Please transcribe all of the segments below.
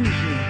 conclusion.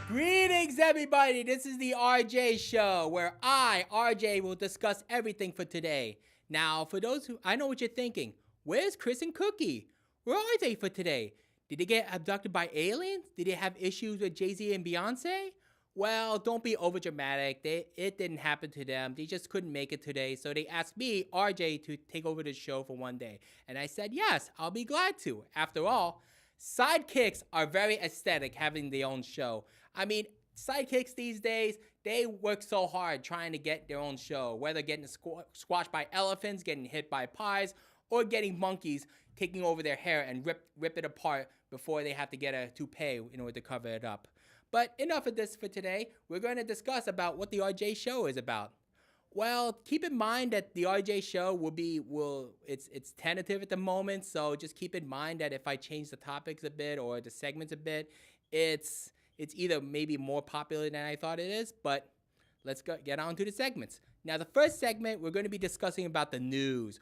Greetings, everybody. This is the RJ Show, where I, RJ, will discuss everything for today. Now, for those who, I know what you're thinking. Where's Chris and Cookie? Where are they for today? Did they get abducted by aliens? Did they have issues with Jay-Z and Beyonce? Well, don't be overdramatic. It didn't happen to them. They just couldn't make it today. So they asked me, RJ, to take over the show for one day. And I said, yes, I'll be glad to. After all, sidekicks are very aesthetic having their own show. I mean, sidekicks these days, they work so hard trying to get their own show, whether getting squashed by elephants, getting hit by pies, or getting monkeys taking over their hair and rip it apart before they have to get a toupee in order to cover it up. But enough of this for today. We're going to discuss about what the RJ Show is about. Well, keep in mind that the RJ Show it's tentative at the moment, so just keep in mind that if I change the topics a bit or the segments a bit, it's either maybe more popular than I thought it is, but let's get on to the segments. Now, the first segment, we're going to be discussing about the news.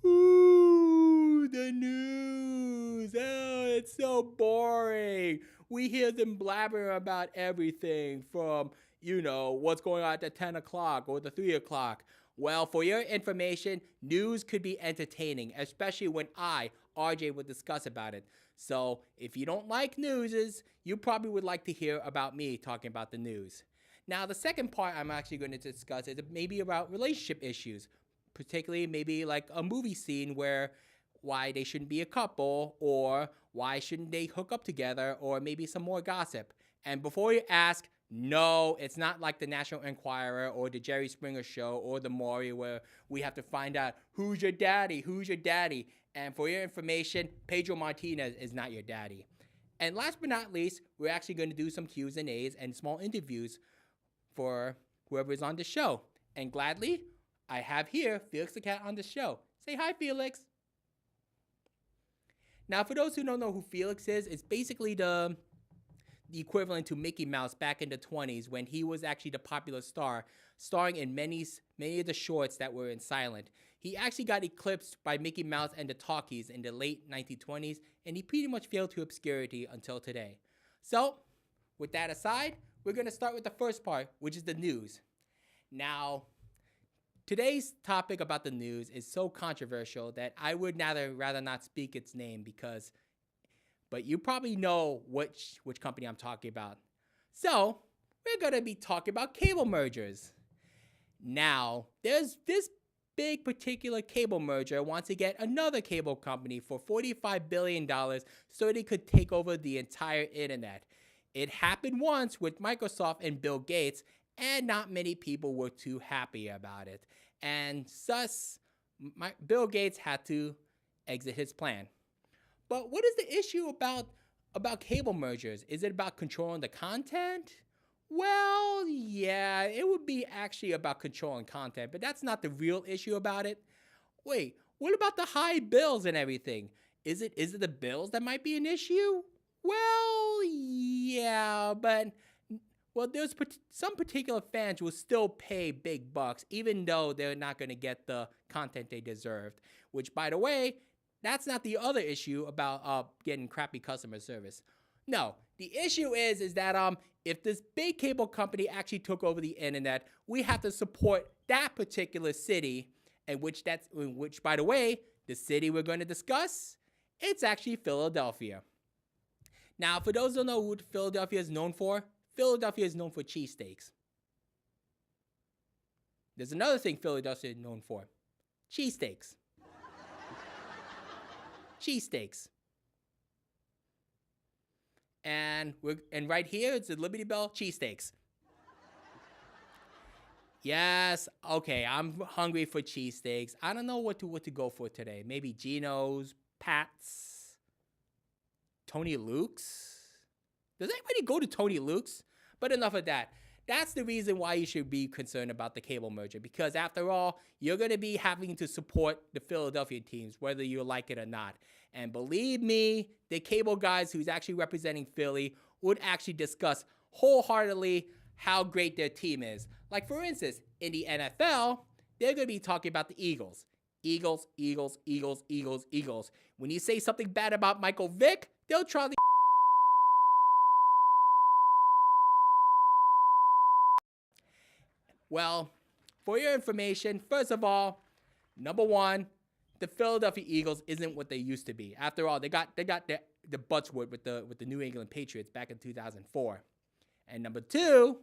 Ooh, the news. Oh, it's so boring. We hear them blabbering about everything from, what's going on at the 10 o'clock or the 3 o'clock. Well, for your information, news could be entertaining, especially when I, RJ, would discuss about it. So if you don't like newses, you probably would like to hear about me talking about the news. Now, the second part I'm actually going to discuss is maybe about relationship issues, particularly maybe like a movie scene where why they shouldn't be a couple, or why shouldn't they hook up together, or maybe some more gossip. And before you ask, no, it's not like the National Enquirer or the Jerry Springer Show or the Maury where we have to find out who's your daddy. And for your information, Pedro Martinez is not your daddy. And last but not least, we're actually going to do some Q's and A's and small interviews for whoever is on the show. And gladly, I have here Felix the cat on the show. Say hi, Felix. Now, for those who don't know who Felix is, it's basically the equivalent to Mickey Mouse back in the 20s when he was actually the popular star, starring in many of the shorts that were in silent. He actually got eclipsed by Mickey Mouse and the Talkies in the late 1920s, and he pretty much fell to obscurity until today. So, with that aside, we're going to start with the first part, which is the news. Now, today's topic about the news is so controversial that I would rather not speak its name but you probably know which company I'm talking about. So, we're going to be talking about cable mergers. Now, there's this big particular cable merger wants to get another cable company for $45 billion so they could take over the entire internet. It happened once with Microsoft and Bill Gates, and not many people were too happy about it. And thus, Bill Gates had to exit his plan. But what is the issue about cable mergers? Is it about controlling the content? Well, yeah, it would be actually about controlling content, but that's not the real issue about it. Wait, what about the high bills and everything? Is it the bills that might be an issue? Well, yeah, but there's some particular fans will still pay big bucks, even though they're not going to get the content they deserved. Which, by the way, that's not the other issue about getting crappy customer service. No, the issue is that if this big cable company actually took over the internet, we have to support that particular city, which by the way, the city we're going to discuss, it's actually Philadelphia. Now, for those who don't know what Philadelphia is known for, Philadelphia is known for cheesesteaks. There's another thing Philadelphia is known for. Cheesesteaks. Cheesesteaks. And right here, it's the Liberty Bell cheesesteaks. Yes, okay, I'm hungry for cheesesteaks. I don't know what to go for today. Maybe Geno's, Pat's, Tony Luke's. Does anybody go to Tony Luke's? But enough of that. That's the reason why you should be concerned about the cable merger, because after all, you're going to be having to support the Philadelphia teams, whether you like it or not. And believe me, the cable guys who's actually representing Philly would actually discuss wholeheartedly how great their team is. Like, for instance, in the NFL, they're going to be talking about the Eagles. Eagles, Eagles, Eagles, Eagles, Eagles. When you say something bad about Michael Vick, they'll try to... Well, for your information, first of all, number one, the Philadelphia Eagles isn't what they used to be. After all, they got the butts whooped with the New England Patriots back in 2004. And number two,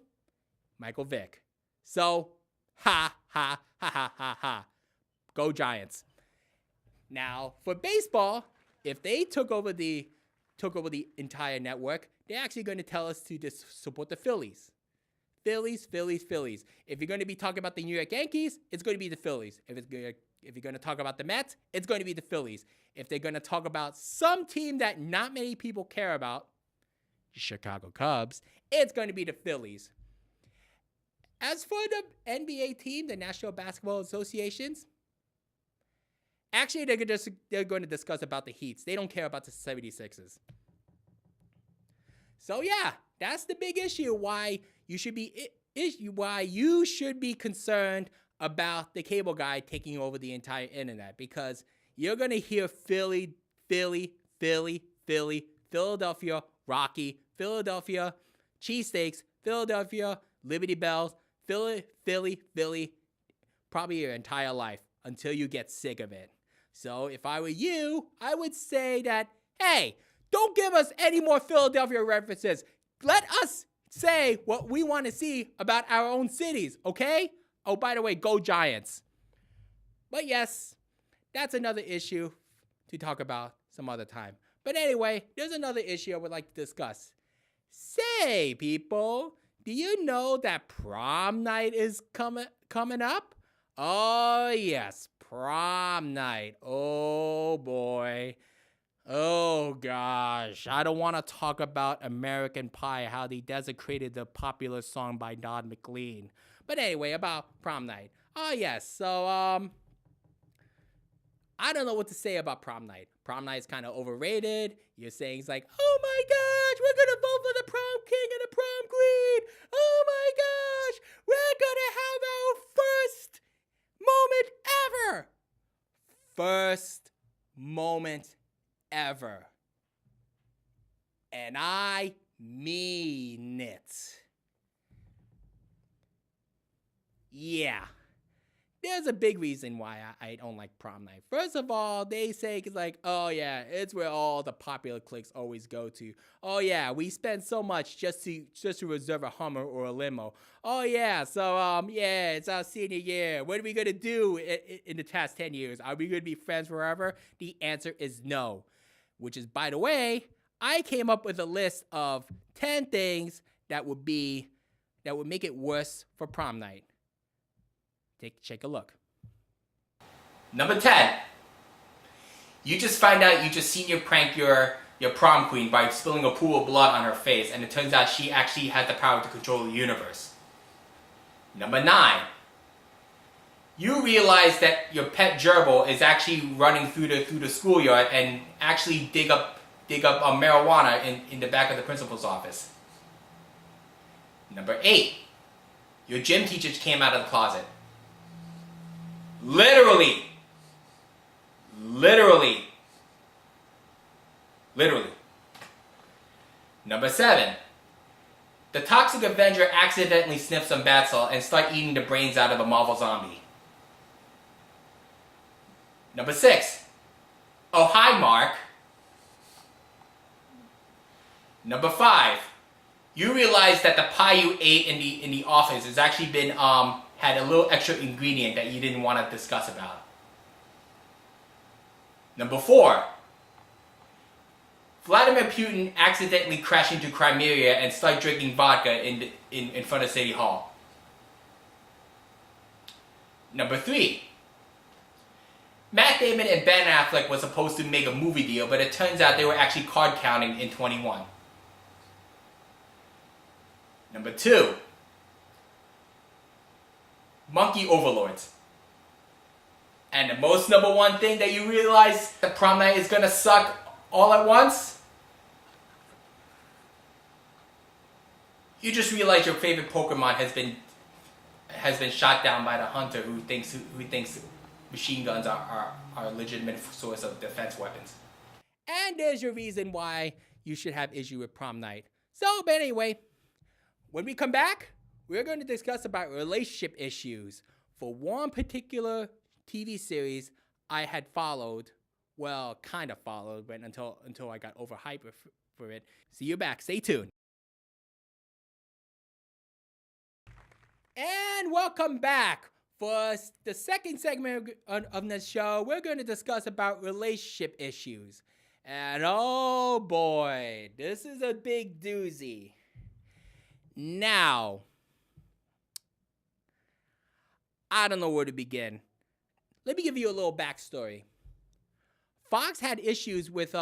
Michael Vick. So, ha, ha, ha, ha, ha, ha. Go Giants. Now, for baseball, if they took over the entire network, they're actually going to tell us to just support the Phillies. Phillies, Phillies, Phillies. If you're going to be talking about the New York Yankees, it's going to be the Phillies. If you're going to talk about the Mets, it's going to be the Phillies. If they're going to talk about some team that not many people care about, the Chicago Cubs, it's going to be the Phillies. As for the NBA team, the National Basketball Associations, actually they're going to discuss about the Heats. They don't care about the 76ers. So yeah, that's the big issue why you should be concerned about the cable guy taking over the entire internet, because you're going to hear Philly, Philly, Philly, Philly, Philadelphia, Rocky, Philadelphia, cheesesteaks, Philadelphia, Liberty Bells, Philly, Philly, Philly, probably your entire life until you get sick of it. So if I were you, I would say that, hey, don't give us any more Philadelphia references. Let us say what we want to see about our own cities, okay? Oh, by the way, go Giants. But yes, that's another issue to talk about some other time. But anyway, there's another issue I would like to discuss. Say, people, do you know that prom night is coming up? Oh, yes, prom night. Oh, boy. Oh, gosh. I don't want to talk about American Pie, how they desecrated the popular song by Don McLean. But anyway, about prom night. Oh, yes. So, I don't know what to say about prom night. Prom night is kind of overrated. You're saying it's like, oh my gosh, we're going to vote for the prom king and the prom queen. Oh my gosh, we're going to have our first moment ever. First moment ever. And I mean it. Yeah. There's a big reason why I don't like prom night. First of all, they say it's like, oh yeah, it's where all the popular cliques always go to. Oh yeah, we spend so much just to reserve a Hummer or a limo. Oh yeah, so yeah, it's our senior year. What are we gonna do in the past 10 years? Are we gonna be friends forever? The answer is no. Which is, by the way, I came up with a list of 10 things that would make it worse for prom night. Take a look. Number 10. You just find out you just senior pranked your prom queen by spilling a pool of blood on her face, and it turns out she actually had the power to control the universe. Number 9. You realize that your pet gerbil is actually running through the schoolyard and actually dig up marijuana in the back of the principal's office. Number 8. Your gym teacher came out of the closet. Literally. Number 7. The Toxic Avenger accidentally sniffs some bath salt and start eating the brains out of a Marvel zombie. Number 6. Oh, hi, Mark. Number 5. You realize that the pie you ate in the office has actually been had a little extra ingredient that you didn't want to discuss about. Number 4. Vladimir Putin accidentally crashed into Crimea and started drinking vodka in front of City Hall. Number 3. Matt Damon and Ben Affleck were supposed to make a movie deal, but it turns out they were actually card counting in 21. Number 2. Monkey overlords. And the most number 1 thing that you realize the prom night is gonna suck all at once? You just realize your favorite Pokemon has been shot down by the hunter who thinks machine guns are a legitimate source of defense weapons. And there's your reason why you should have issue with prom night. So, but anyway, when we come back, we're going to discuss about relationship issues for one particular TV series I had followed. Well, kind of followed, but until I got overhyped for it. See you back. Stay tuned. And welcome back. For the second segment of this show, we're going to discuss about relationship issues. And oh boy, this is a big doozy. Now, I don't know where to begin. Let me give you a little backstory. Fox had issues with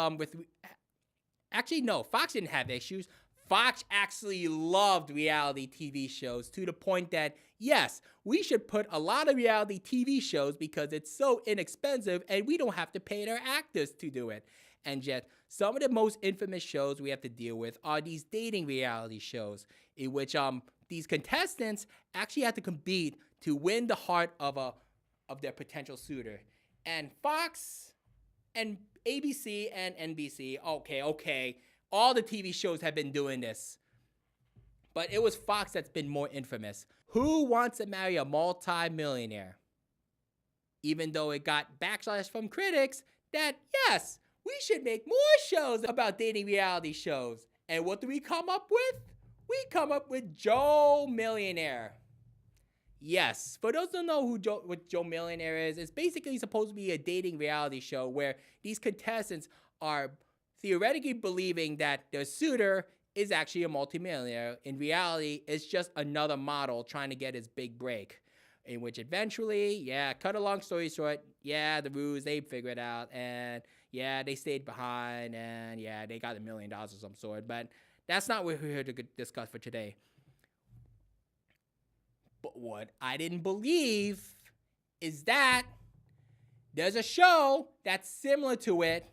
actually no, Fox didn't have issues. Fox actually loved reality TV shows to the point that, yes, we should put a lot of reality TV shows because it's so inexpensive and we don't have to pay their actors to do it. And yet, some of the most infamous shows we have to deal with are these dating reality shows in which these contestants actually have to compete to win the heart of their potential suitor. And Fox and ABC and NBC, okay, all the TV shows have been doing this. But it was Fox that's been more infamous. Who wants to marry a multi-millionaire? Even though it got backlash from critics that, yes, we should make more shows about dating reality shows. And what do we come up with? We come up with Joe Millionaire. Yes, for those who don't know what Joe Millionaire is, it's basically supposed to be a dating reality show where these contestants are theoretically believing that their suitor is actually a multimillionaire. In reality, it's just another model trying to get his big break. In which eventually, cut a long story short, the ruse, they figured it out, and they stayed behind, and they got $1 million of some sort. But that's not what we're here to discuss for today. But what I didn't believe is that there's a show that's similar to it,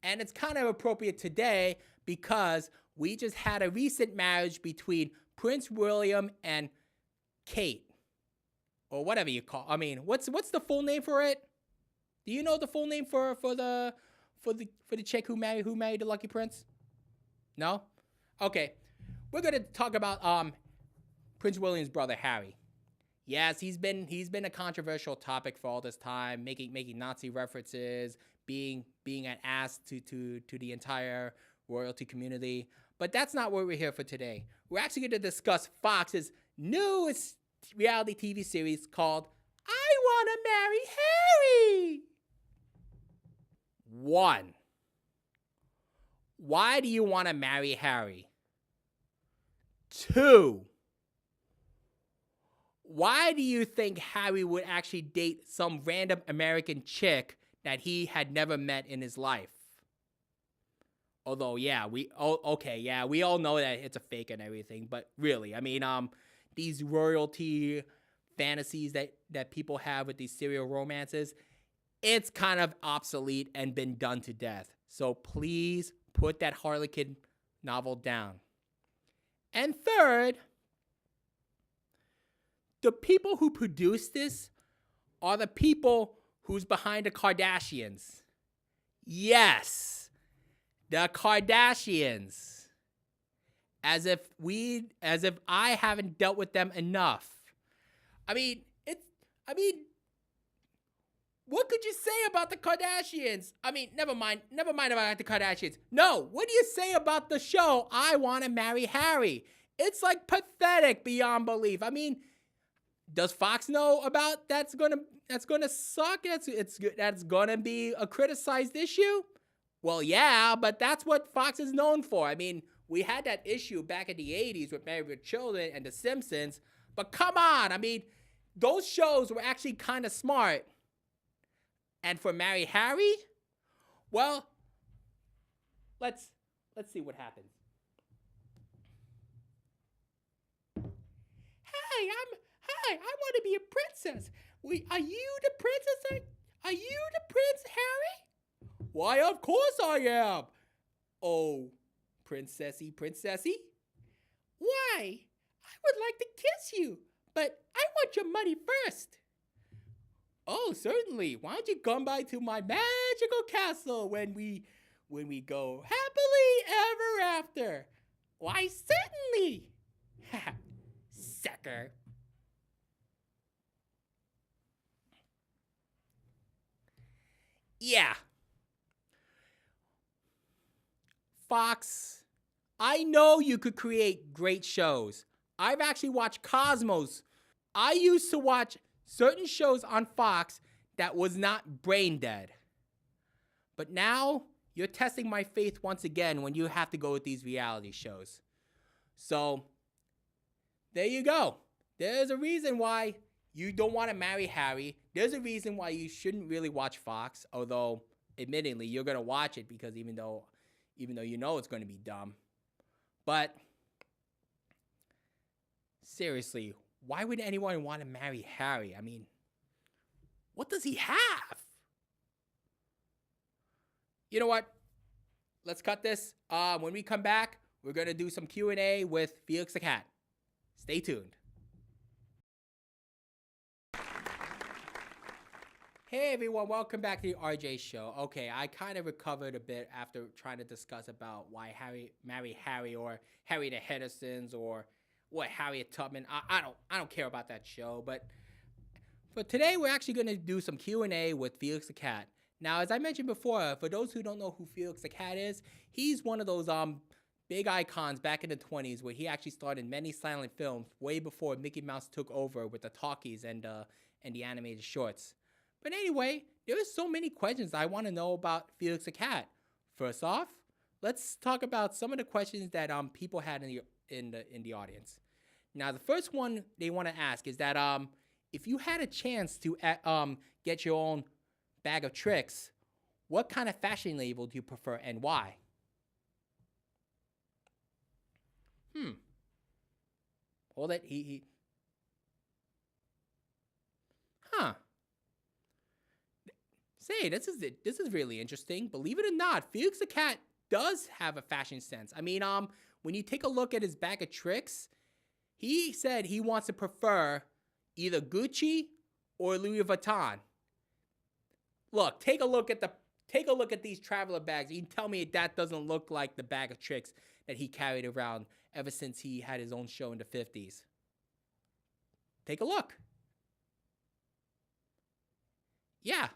and it's kind of appropriate today because we just had a recent marriage between Prince William and Kate. Or whatever you call. I mean, what's the full name for it? Do you know the full name for the chick who married the Lucky Prince? No? Okay. We're gonna talk about Prince William's brother Harry. Yes, he's been a controversial topic for all this time, making Nazi references, being an ass to the entire royalty community. But that's not what we're here for today. We're actually going to discuss Fox's newest reality TV series called I Want to Marry Harry. 1. Why do you want to marry Harry? 2. Why do you think Harry would actually date some random American chick that he had never met in his life? Although, we all know that it's a fake and everything, but really, I mean, these royalty fantasies that people have with these serial romances, it's kind of obsolete and been done to death. So please put that Harlequin novel down. And third, the people who produce this are the people who's behind the Kardashians. Yes, the Kardashians. As if I haven't dealt with them enough. I mean, what could you say about the Kardashians? I mean, never mind about the Kardashians. No, what do you say about the show I Want to Marry Harry? It's like pathetic beyond belief. I mean, does Fox know about that's gonna suck? That's gonna be a criticized issue? Well, yeah, but that's what Fox is known for. I mean, we had that issue back in the 80s with Married with Children and The Simpsons, but come on, I mean, those shows were actually kind of smart. And for Marry Harry, well, let's see what happens. Hi, I want to be a princess. Are you the princess? Are you the Prince Harry? Why, of course I am. Oh, princessy. Why? I would like to kiss you, but I want your money first. Oh, certainly. Why don't you come by to my magical castle when we go happily ever after? Why, certainly. Ha, sucker. Yeah, Fox. I know you could create great shows. I've actually watched Cosmos. I used to watch certain shows on Fox that was not brain dead. But now you're testing my faith once again when you have to go with these reality shows. So there you go. There's a reason why you don't want to marry Harry. There's a reason why you shouldn't really watch Fox, although admittedly you're going to watch it because even though you know it's going to be dumb. But seriously, why would anyone want to marry Harry? I mean, what does he have? You know what? Let's cut this. When we come back, we're going to do some Q&A with Felix the Cat. Stay tuned. Hey everyone, welcome back to the RJ Show. Okay, I kind of recovered a bit after trying to discuss about why Harry marry Harry or Harry the Hendersons or what Harriet Tubman. I don't care about that show, but for today we're actually going to do some Q&A with Felix the Cat. Now, as I mentioned before, for those who don't know who Felix the Cat is, he's one of those big icons back in the 20s where he actually starred in many silent films way before Mickey Mouse took over with the talkies and the animated shorts. But anyway, there are so many questions I want to know about Felix the Cat. First off, let's talk about some of the questions that people had in the audience. Now, the first one they want to ask is that if you had a chance to get your own bag of tricks, what kind of fashion label do you prefer and why? Hold it. Huh. Say, this is really interesting. Believe it or not, Felix the Cat does have a fashion sense. I mean, when you take a look at his bag of tricks, he said he wants to prefer either Gucci or Louis Vuitton. Look, take a look at these traveler bags. You can tell me that doesn't look like the bag of tricks that he carried around ever since he had his own show in the 50s. Take a look. Yeah.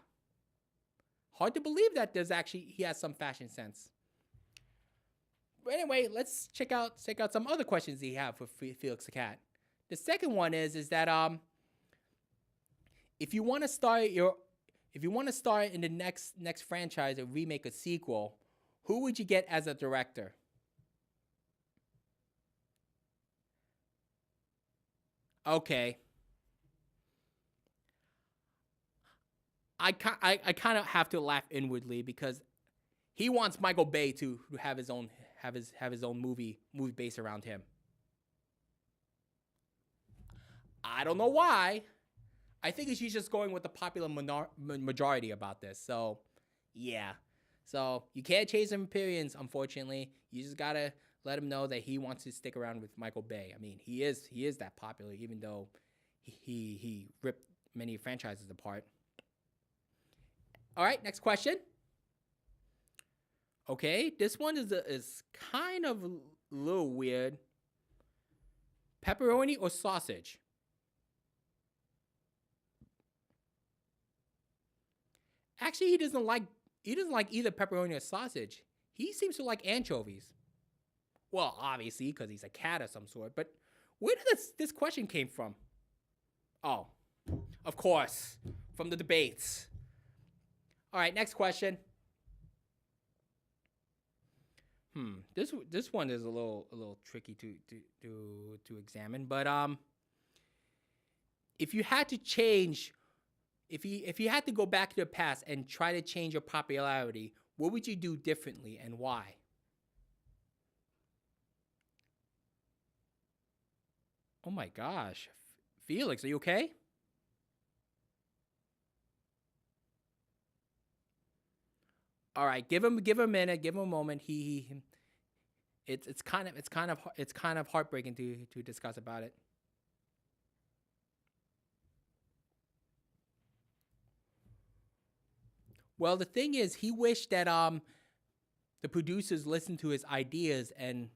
Hard to believe that he has some fashion sense. But anyway, let's check out some other questions he have for Felix the Cat. The second one is that if you want to start in the next franchise or remake a sequel, who would you get as a director? Okay. I kind of have to laugh inwardly because he wants Michael Bay to have his own movie based around him. I don't know why. I think he's just going with the popular majority about this. So, yeah. So you can't chase him opinions, unfortunately. You just gotta let him know that he wants to stick around with Michael Bay. I mean, he is that popular, even though he ripped many franchises apart. All right, next question. Okay, this one is kind of a little weird. Pepperoni or sausage? Actually, he doesn't like either pepperoni or sausage. He seems to like anchovies. Well, obviously, because he's a cat of some sort. But where did this question came from? Oh, of course, from the debates. All right, next question. This one is a little tricky to examine, but if you had to change, if you had to go back to the past and try to change your popularity, what would you do differently and why? Oh my gosh, Felix, are you okay? All right, give him a minute, give him a moment. It's kind of heartbreaking to discuss about it. Well, the thing is, he wished that the producers listened to his ideas and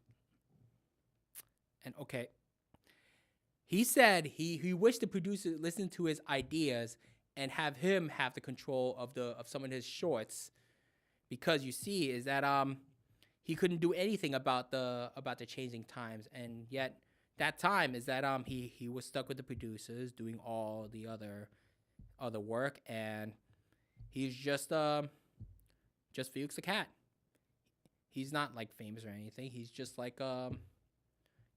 okay. He said he wished the producers listened to his ideas and have him have the control of some of his shorts, because you see is that he couldn't do anything about the changing times, and yet that time is that he was stuck with the producers doing all the other work, and he's just Felix the cat. He's not like famous or anything. He's just like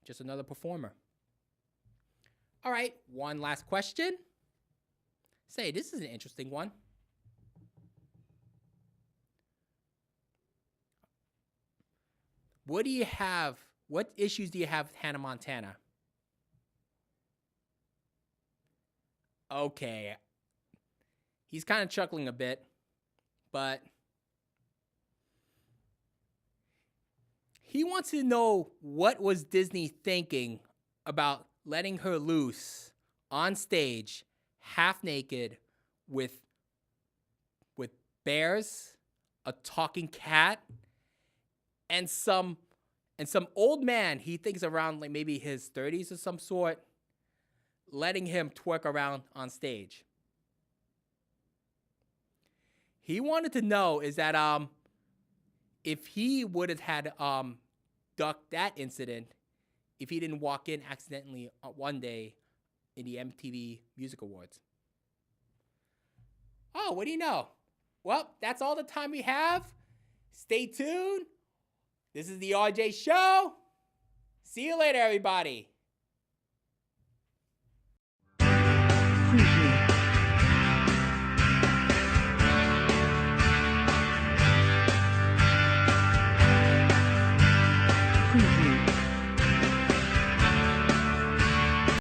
just another performer. All right, one last question. Say, this is an interesting one. What issues do you have with Hannah Montana? Okay. He's kind of chuckling a bit, but he wants to know what was Disney thinking about letting her loose on stage, half naked, with bears, a talking cat, and some old man he thinks around like maybe his 30s or some sort, letting him twerk around on stage. He wanted to know is that if he would have had ducked that incident if he didn't walk in accidentally one day in the MTV Music Awards. Oh, what do you know? Well, that's all the time we have. Stay tuned. This is the RJ Show. See you later, everybody. Preview.